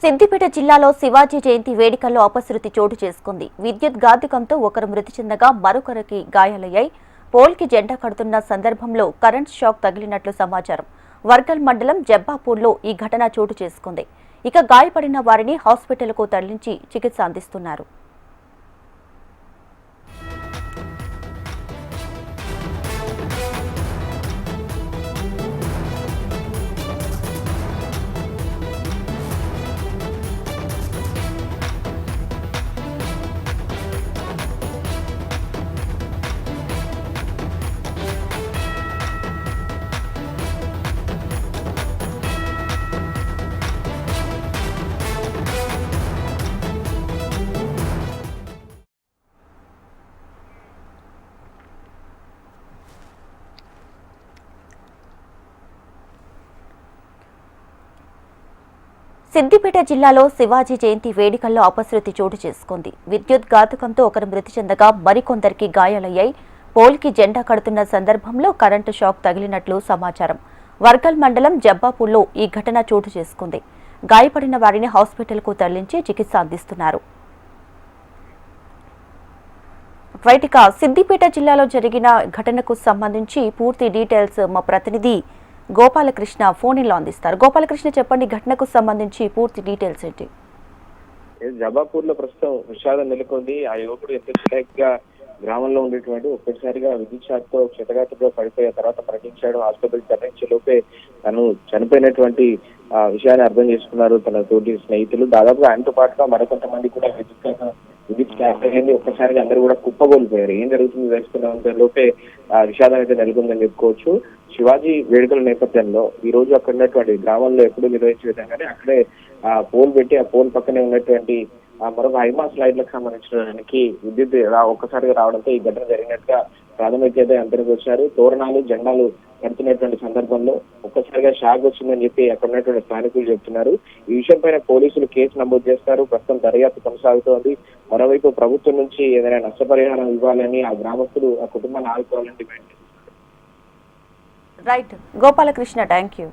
సిద్దిపేట జిల్లాలో శివాజీ జయంతి వేడుకల్లో అపశృతి చోటు చేసుకుంది. విద్యుత్ ఘాతుకంతో ఒకరు మృతి చెందగా మరొకరికి గాయాలయ్యాయి. పోల్కి జెండా కడుతున్న సందర్భంలో కరెంట్ షాక్ తగిలినట్లు సమాచారం. వర్గల్ మండలం జబ్బాపూర్లో ఈ ఘటన చోటు చేసుకుంది. ఇక గాయపడిన వారిని హాస్పిటల్కు తరలించి చికిత్స అందిస్తున్నారు. సిద్దిపేట జిల్లాలో శివాజీ జయంతి వేడుకల్లో అపశృతి చోటు చేసుకుంది. విద్యుత్ ఘాతుకంతో ఒకరు మృతి చెందగా మరికొందరికి గాయాలయ్యాయి. పోల్కి జెండా కడుతున్న సందర్భంలో కరెంటు షాక్ తగిలినట్లు సమాచారం. వర్గల్ మండలం జబ్బాపూర్లో ఈ ఘటన చోటు చేసుకుంది. గాయపడిన వారిని హాస్పిటల్కు తరలించి చికిత్స అందిస్తున్నారు. రైట్గా సిద్దిపేట జిల్లాలో జరిగిన ఘటనకు సంబంధించి పూర్తి డీటెయిల్స్ మా ప్రతినిధి గోపాలకృష్ణ ఫోన్ ఇన్లో అందిస్తారు. గోపాలకృష్ణ, చెప్పండి, ఘటనకు సంబంధించి పూర్తి డీటెయిల్స్ ఏంటి? జబాపూర్ లో ప్రస్తుతం విషాదం నెలకొంది. ఆ యువకుడు ఎంతో చిన్నగా గ్రామంలో ఉండేటువంటి ఒక్కసారిగా విద్యుత్ షాక్ తో క్షతగాత్రంలో పడిపోయిన తర్వాత ప్రకటించాడు. ఆసుపత్రికి తరలించే లోపే తను చనిపోయినటువంటి విషయాన్ని అర్థం చేసుకున్నారు తన తోటి స్నేహితులు. దాదాపుగా ఆయనతో పాటుగా మరికొంతమంది కూడా విద్యుత్ షాక్ అయింది. ఒక్కసారిగా అందరూ కూడా కుప్పగోలిపోయారు. ఏం జరుగుతుంది తెలుసుకున్న లోపే విషాదం అయితే నెలకొందని చెప్పుకోవచ్చు. శివాజీ వేడుకల నేపథ్యంలో ఈ రోజు అక్కడ ఉన్నటువంటి గ్రామంలో ఎప్పుడు నిర్వహించే విధంగానే అక్కడే పోల్ పెట్టి ఆ పోల్ పక్కనే ఉన్నటువంటి మరొక హైమాస్ లైట్లకు సంబంధించడానికి విద్యుత్ ఒక్కసారిగా రావడంతో ఈ ఘటన జరిగినట్టుగా ప్రాథమిక అందరికి వచ్చారు. తోరణాలు జెండాలు కడుతున్నటువంటి సందర్భంలో ఒక్కసారిగా షాక్ వచ్చిందని చెప్పి అక్కడ ఉన్నటువంటి స్థానికులు చెప్తున్నారు. ఈ విషయం పైన పోలీసులు కేసు నమోదు చేస్తారు. ప్రస్తుతం దర్యాప్తు కొనసాగుతోంది. మరోవైపు ప్రభుత్వం నుంచి ఏదైనా నష్టపరిహారం ఇవ్వాలని ఆ గ్రామస్తులు ఆ కుటుంబాన్ని ఆదుకోవాలని డిమాండ్ చేస్తున్నారు. Right Gopalakrishna, thank you.